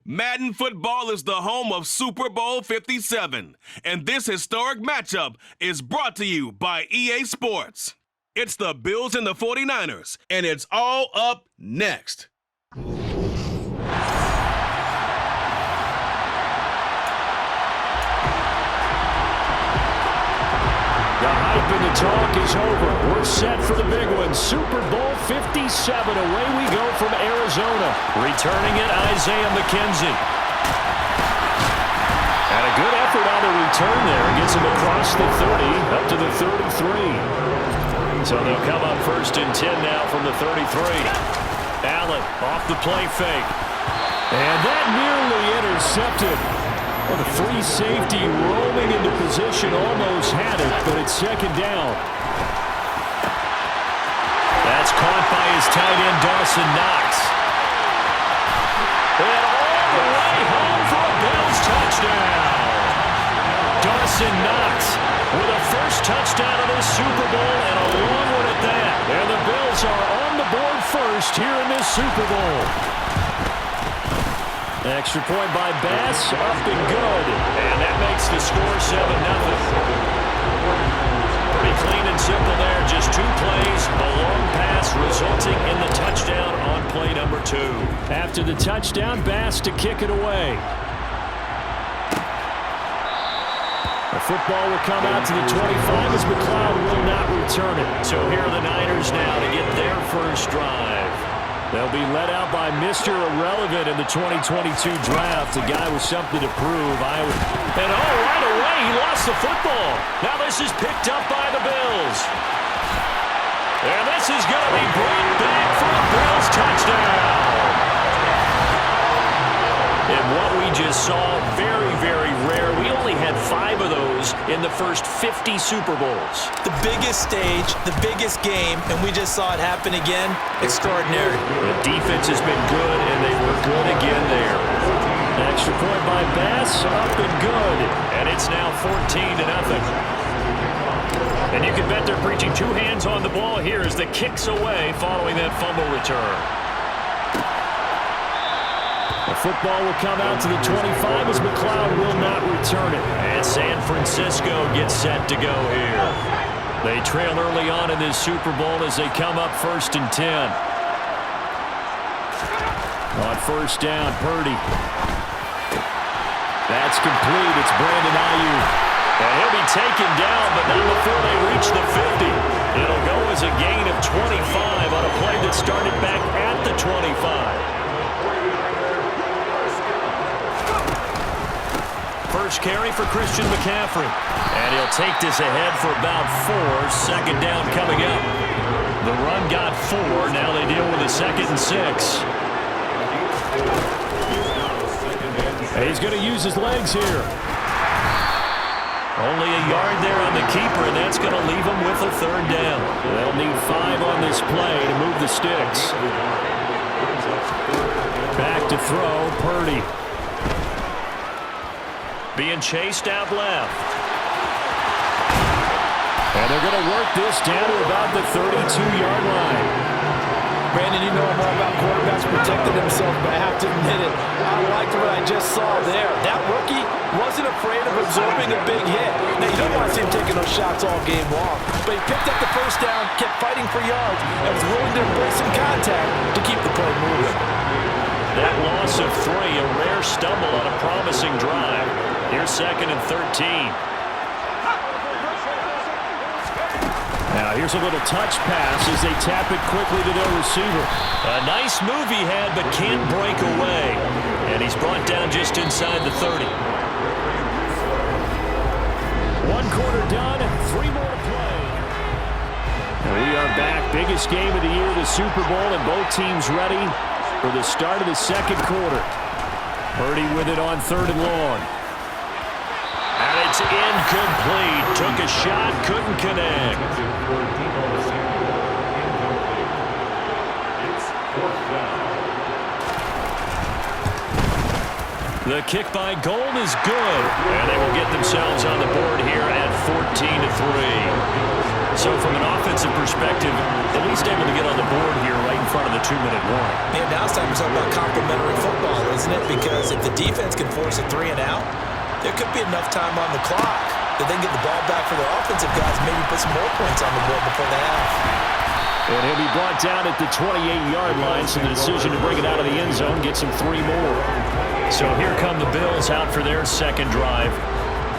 Madden football is the home of Super Bowl 57, and this historic matchup is brought to you by EA Sports. It's the Bills and the 49ers, and it's all up next. The hype and the talk is over. We're set for the big one. Super Bowl 57. Away we go from Arizona. Returning it, Isaiah McKenzie. And a good effort on the return there. Gets him across the 30, up to the 33. So they'll come up first and 10 now from the 33. Allen off the play fake. And that nearly intercepted. Well, the free safety roaming into position almost had it, but it's second down. That's caught by his tight end, Dawson Knox. And all the way home for a Bills touchdown. Dawson Knox with a first touchdown of this Super Bowl and a long one at that. And the Bills are on the board first here in this Super Bowl. Extra point by Bass, up and good. And that makes the score 7-0. Pretty clean and simple there. Just 2 plays, a long pass resulting in the touchdown on play number 2. After the touchdown, Bass to kick it away. The football will come out to the 25 as McLeod will not return it. So here are the Niners now to get their first drive. They'll be led out by Mr. Irrelevant in the 2022 draft, a guy with something to prove. And right away, he lost the football. Now this is picked up by the Bills. And this is going to be brought back for a Bills touchdown. And what we just saw, very, very rare. We only had 5 of those in the first 50 Super Bowls. The biggest stage, the biggest game, and we just saw it happen again. Extraordinary. The defense has been good, and they were good again there. Extra point by Bass, up and good. And it's now 14-0. And you can bet they're preaching 2 hands on the ball here as the kick's away following that fumble return. The football will come out to the 25 as McLeod will not return it. And San Francisco gets set to go here. They trail early on in this Super Bowl as they come up first and 10. On first down, Purdy. That's complete. It's Brandon Ayuk. And he'll be taken down, but not before they reach the 50. It'll go as a gain of 25 on a play that started back at the 25. First carry for Christian McCaffrey. And he'll take this ahead for about 4. Second down coming up. The run got 4. Now they deal with a 2nd and 6. And he's going to use his legs here. Only a yard there on the keeper, and that's going to leave him with a 3rd down. They'll need 5 on this play to move the sticks. Back to throw, Purdy. Being chased out left. And they're going to work this down to about the 32-yard line. Brandon, you know more about quarterbacks protecting themselves, but I have to admit it. I liked what I just saw there. That rookie wasn't afraid of absorbing a big hit. Now, you don't want to see him taking those shots all game long, but he picked up the first down, kept fighting for yards, and was willing to embrace some contact to keep the play moving. That loss of 3, a rare stumble on a promising drive. Here's 2nd and 13. Now here's a little touch pass as they tap it quickly to their receiver. A nice move he had, but can't break away. And he's brought down just inside the 30. 1 quarter done, 3 more to play. And we are back. Biggest game of the year, the Super Bowl, and both teams ready for the start of the 2nd quarter. Purdy with it on 3rd and long. And it's incomplete. Took a shot, couldn't connect. The kick by Gold is good. And they will get themselves on the board here at 14-3. So from an offensive perspective, front of the 2-minute warning. Yeah, now it's time to talk about complementary football, isn't it? Because if the defense can force a 3 and out, there could be enough time on the clock that they can get the ball back for their offensive guys, maybe put some more points on the board before the half. And he'll be brought down at the 28-yard line, so the decision to bring it out of the end zone gets him 3 more. So here come the Bills out for their second drive.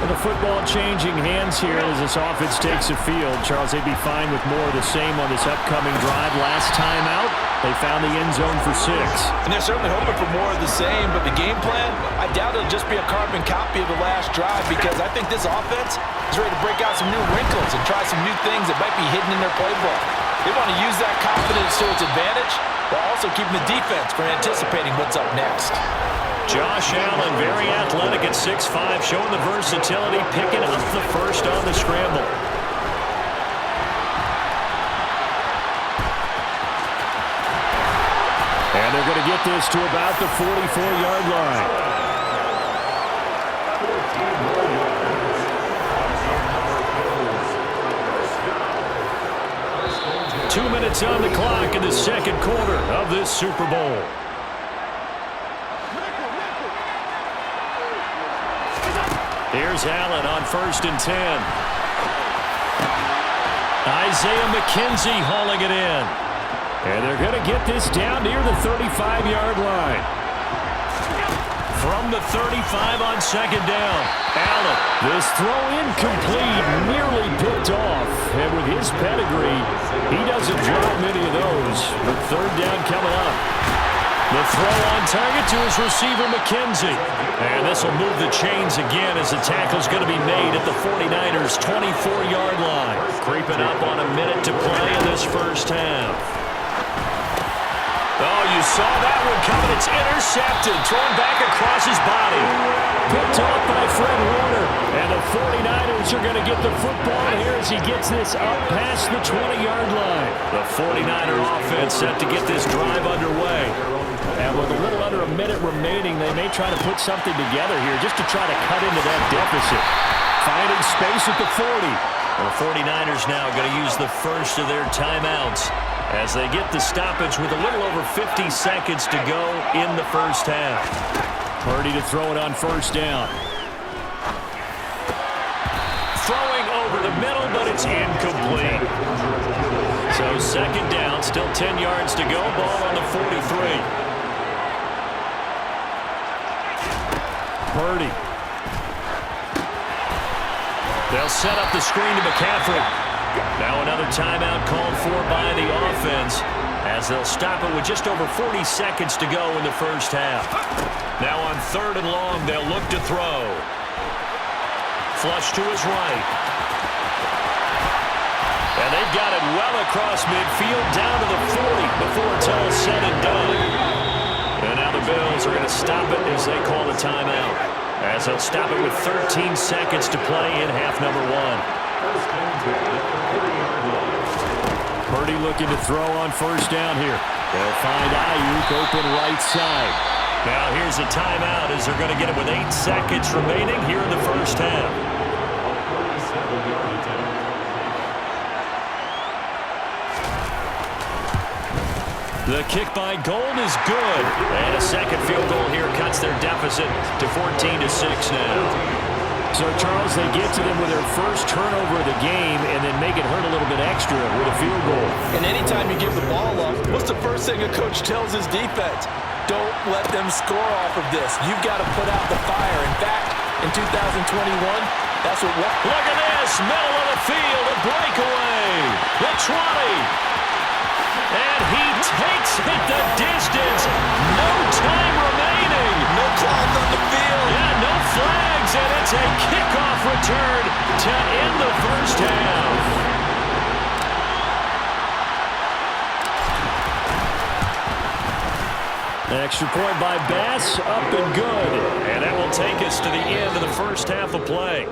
And the football changing hands here as this offense takes the field. Charles, they'd be fine with more of the same on this upcoming drive. Last time out, they found the end zone for 6. And they're certainly hoping for more of the same, but the game plan, I doubt it'll just be a carbon copy of the last drive, because I think this offense is ready to break out some new wrinkles and try some new things that might be hidden in their playbook. They want to use that confidence to its advantage while also keeping the defense from anticipating what's up next. Josh Allen, very athletic at 6'5", showing the versatility, picking up the first on the scramble. And they're going to get this to about the 44-yard line. Two minutes on the clock in the second quarter of this Super Bowl. Here's Allen on 1st and 10. Isaiah McKenzie hauling it in. And they're going to get this down near the 35-yard line. From the 35 on 2nd down, Allen. This throw incomplete, nearly picked off. And with his pedigree, he doesn't drop many of those. But 3rd down coming up. The throw on target to his receiver, McKenzie. And this will move the chains again as the tackle's going to be made at the 49ers' 24-yard line. Creeping up on a minute to play in this first half. Oh, you saw that one coming. It's intercepted. Thrown back across his body. Picked off by Fred Warner. And the 49ers are going to get the football here as he gets this up past the 20-yard line. The 49er offense set to get this drive underway. And with a little under a minute remaining, they may try to put something together here just to try to cut into that deficit. Finding space at the 40. The 49ers now going to use the first of their timeouts as they get the stoppage with a little over 50 seconds to go in the first half. Purdy to throw it on 1st down. Throwing over the middle, but it's incomplete. So 2nd down, still 10 yards to go. Ball on the 43. Purdy. They'll set up the screen to McCaffrey. Now another timeout called for by the offense as they'll stop it with just over 40 seconds to go in the first half. Now on 3rd and long, they'll look to throw. Flush to his right. And they've got it well across midfield down to the 40 before it's all said and done. And now the Bills are going to stop it as they call the timeout. As they'll stop it with 13 seconds to play in half number 1. Purdy looking to throw on 1st down here. They'll find Ayuk open right side. Now here's a timeout as they're going to get it with 8 seconds remaining here in the first half. The kick by Gold is good. And a second field goal here cuts their deficit to 14-6 now. So, Charles, they get to them with their first turnover of the game and then make it hurt a little bit extra with a field goal. And anytime you give the ball up, what's the first thing a coach tells his defense? Don't let them score off of this. You've got to put out the fire. In fact, in 2021, that's what... Look at this, middle of the field, a breakaway. The 20. And he takes it the distance. No time remaining. No clogs on the field. Yeah, no flags, and it's a kickoff return to end the first half. Extra point by Bass, up and good. And that will take us to the end of the first half of play.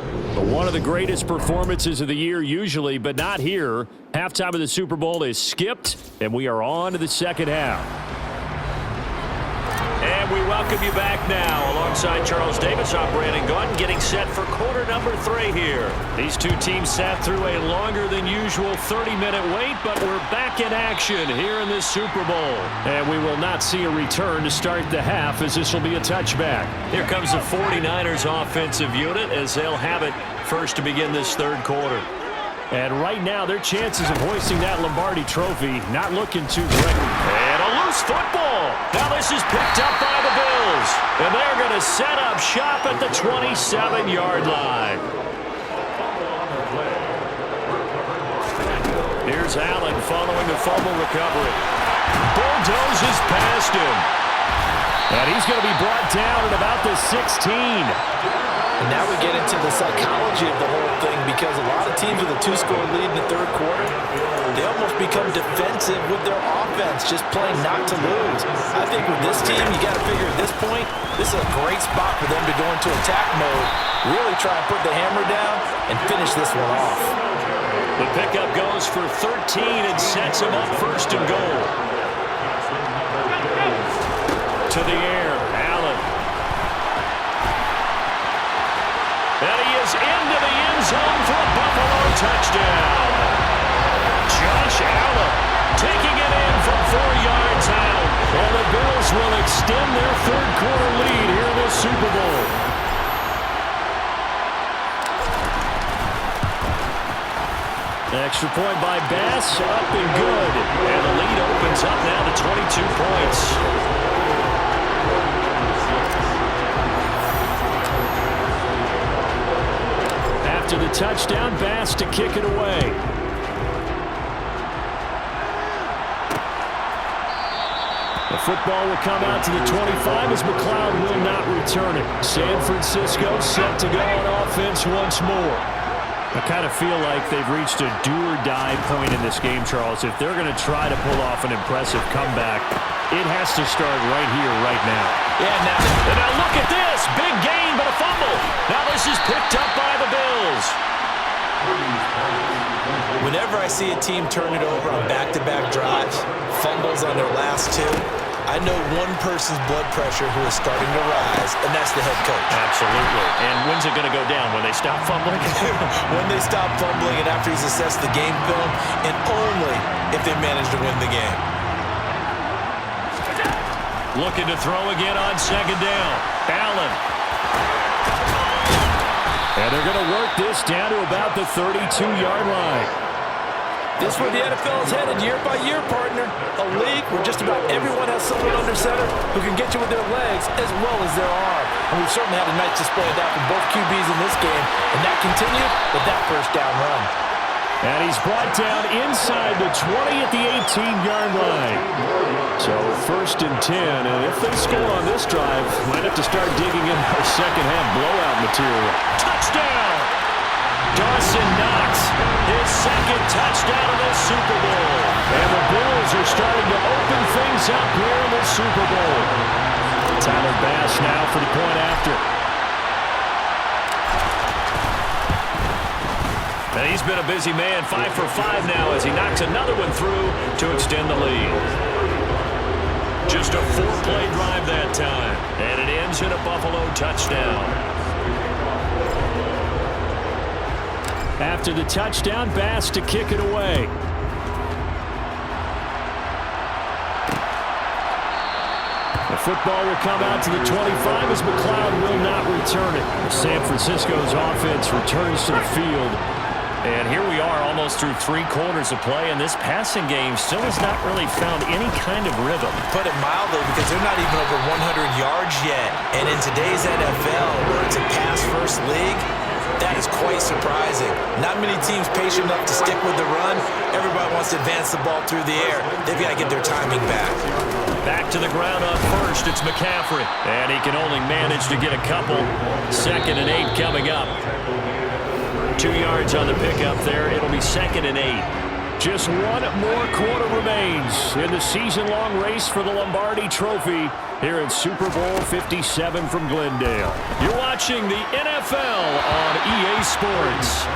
One of the greatest performances of the year usually, but not here. Halftime of the Super Bowl is skipped, and we are on to the second half. And we welcome you back now. Alongside Charles Davis, I'm Brandon Gaunt, getting set for quarter number 3 here. These two teams sat through a longer than usual 30-minute wait, but we're back in action here in this Super Bowl. And we will not see a return to start the half, as this will be a touchback. Here comes the 49ers offensive unit as they'll have it first to begin this third quarter. And right now, their chances of hoisting that Lombardi trophy not looking too great. And a loose football. Now this is picked up by the Bills. And they're going to set up shop at the 27-yard line. Here's Allen following the fumble recovery. Bulldozes past him. And he's going to be brought down at about the 16. And now we get into the psychology of the whole thing, because a lot of teams with a 2-score lead in the third quarter, they almost become defensive with their offense, just playing not to lose. I think with this team, you got to figure at this point, this is a great spot for them to go into attack mode, really try and put the hammer down and finish this one off. The pickup goes for 13 and sets him up first and goal. To the air, Allen. And he is into the end zone for a Buffalo touchdown. Josh Allen taking it in from 4 yards out. And the Bills will extend their third quarter lead here in the Super Bowl. Extra point by Bass, up and good. And the lead opens up now to 22 points. After the touchdown, Bass to kick it away. The football will come out to the 25 as McLeod will not return it. San Francisco set to go on offense once more. I kind of feel like they've reached a do-or-die point in this game, Charles. If they're going to try to pull off an impressive comeback, it has to start right here, right now. Yeah, now look at this. Big gain, but a fumble. Now this is picked up by the Bills. Whenever I see a team turn it over on back-to-back drives, fumbles on their last 2, I know one person's blood pressure who is starting to rise, and that's the head coach. Absolutely. And when's it going to go down? When they stop fumbling? When they stop fumbling and after he's assessed the game film, and only if they manage to win the game. Looking to throw again on second down. Allen. And they're going to work this down to about the 32-yard line. This is where the NFL is headed year by year, partner. A league where just about everyone has someone under center who can get you with their legs as well as their arm. And we've certainly had a nice display of that from both QBs in this game. And that continued with that first down run. And he's brought down inside the 20 at the 18-yard line. So first and 10. And if they score on this drive, might have to start digging in our second-half blowout material. Touchdown! Dawson Knox, his second touchdown of the Super Bowl. And the Bills are starting to open things up here in the Super Bowl. Tyler Bass now for the point after. And he's been a busy man, 5 for 5 now as he knocks another one through to extend the lead. Just a 4-play drive that time. And it ends in a Buffalo touchdown. After the touchdown, Bass to kick it away. The football will come out to the 25 as McLeod will not return it. San Francisco's offense returns to the field. And here we are almost through 3 quarters of play, and this passing game still has not really found any kind of rhythm. Put it mildly, because they're not even over 100 yards yet. And in today's NFL, where it's a pass-first league, that is quite surprising. Not many teams patient enough to stick with the run. Everybody wants to advance the ball through the air. They've got to get their timing back. Back to the ground on first, it's McCaffrey. And he can only manage to get a couple. 2nd and 8 coming up. 2 yards on the pickup there. It'll be 2nd and 8. Just one more quarter remains in the season-long race for the Lombardi Trophy here in Super Bowl 57 from Glendale. You're watching the NFL on EA Sports.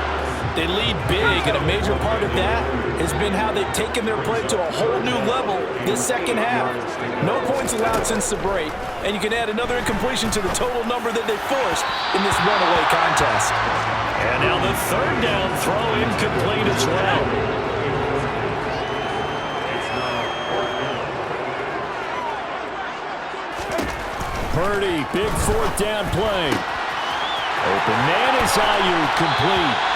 They lead big, and a major part of that has been how they've taken their play to a whole new level this second half. No points allowed since the break, and you can add another incompletion to the total number that they forced in this runaway contest. And now the third down throw incomplete as well. Purdy, big fourth down play. Open man is Ayuk, complete.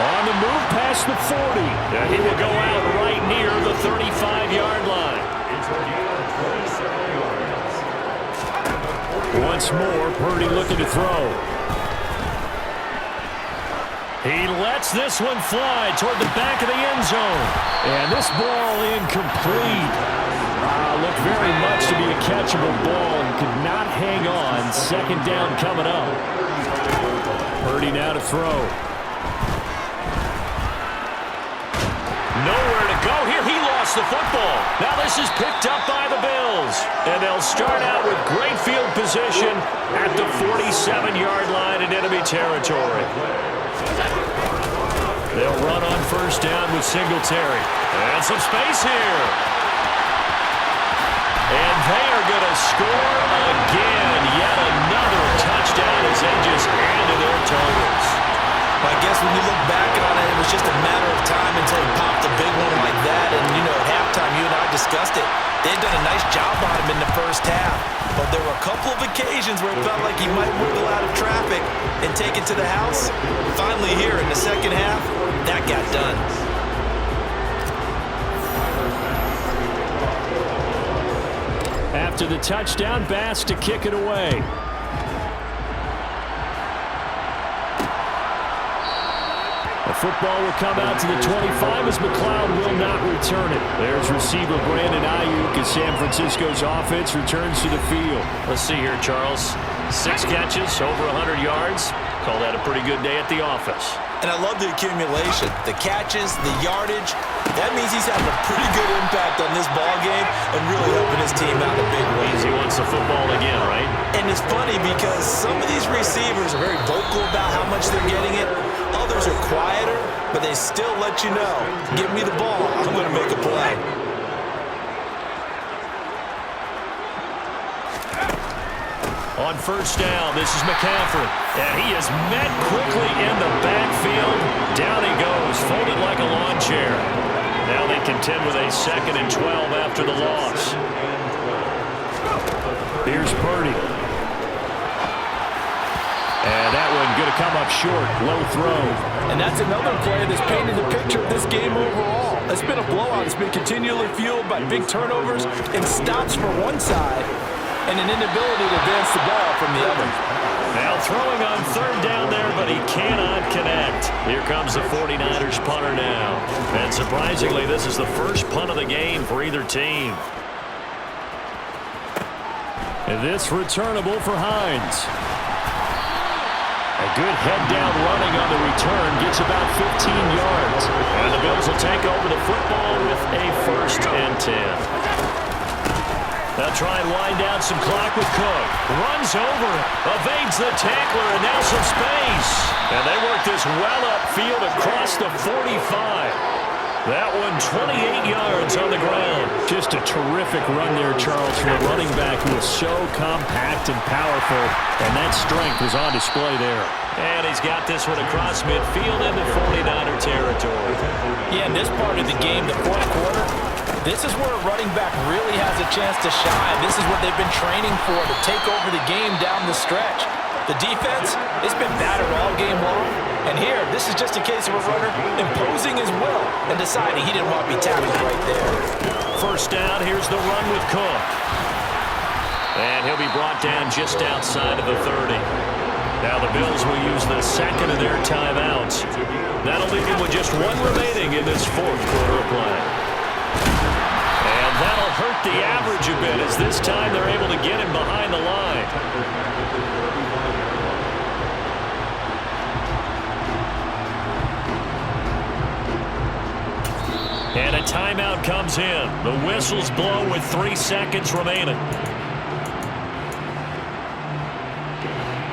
On the move past the 40. And he will go out right near the 35-yard line. Once more, Purdy looking to throw. He lets this one fly toward the back of the end zone. And this ball incomplete. Looked very much to be a catchable ball and could not hang on. Second down coming up. Purdy now to throw. Nowhere to go here. He lost the football. Now this is picked up by the Bills. And they'll start out with great field position at the 47-yard line in enemy territory. They'll run on first down with Singletary. And some space here. And they are going to score again. Yet another touchdown as they just added their totals. I guess when you look back on it, it was just a matter of time until he popped a big one like that. And, you know, at halftime, you and I discussed it. They had done a nice job on him in the first half. But there were a couple of occasions where it felt like he might wiggle out of traffic and take it to the house. Finally here in the second half, that got done. After the touchdown, Bass to kick it away. The football will come out to the 25 as McLeod will not return it. There's receiver Brandon Ayuk as San Francisco's offense returns to the field. Let's see here, Charles. 6 catches, over 100 yards. Call that a pretty good day at the office. And I love the accumulation, the catches, the yardage. That means he's having a pretty good impact on this ball game and really helping his team out in a big way. He wants the football again, right? And it's funny because some of these receivers are very vocal about how much they're getting it. Others are quieter, but they still let you know, give me the ball, I'm going to make a play. On first down, this is McCaffrey. And he is met quickly in the backfield. Down he goes, folded like a lawn chair. Now they contend with a 2nd and 12 after the loss. Here's Purdy. And that one going to come up short. Low throw. And that's another play that's painted the picture of this game overall. It's been a blowout. It's been continually fueled by big turnovers and stops for one side and an inability to advance the ball from the other. Now throwing on third down there, but he cannot connect. Here comes the 49ers punter now. And surprisingly, this is the first punt of the game for either team. And this returnable for Hines. A good head-down running on the return gets about 15 yards. And the Bills will take over the football with a 1st and 10. They'll try and wind down some clock with Cook. Runs over it, evades the tackler, and now some space. And they work this well upfield across the 45. That one 28 yards on the ground. Just a terrific run there, Charles, from a running back who is so compact and powerful. And that strength was on display there. And he's got this one across midfield into 49er territory. Yeah, in this part of the game, the fourth quarter, this is where a running back really has a chance to shine. This is what they've been training for, to take over the game down the stretch. The defense, it's been battered all game long. And here, this is just a case of a runner imposing his will and deciding he didn't want to be tackled right there. First down, here's the run with Cook. And he'll be brought down just outside of the 30. Now the Bills will use the 2nd of their timeouts. That'll leave him with just 1 remaining in this 4th quarter of play. And that'll hurt the average a bit, as this time they're able to get him behind the line. And a timeout comes in. The whistles blow with 3 seconds remaining.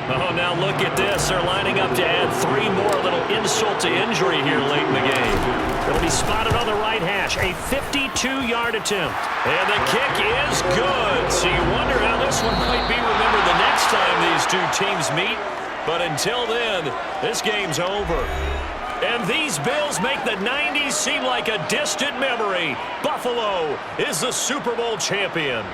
Oh, now look at this. They're lining up to add 3 more. A little insult to injury here late in the game. It'll be spotted on the right hash. A 52-yard attempt. And the kick is good. So you wonder how this one might be remembered the next time these two teams meet. But until then, this game's over. And these Bills make the 90s seem like a distant memory. Buffalo is the Super Bowl champion.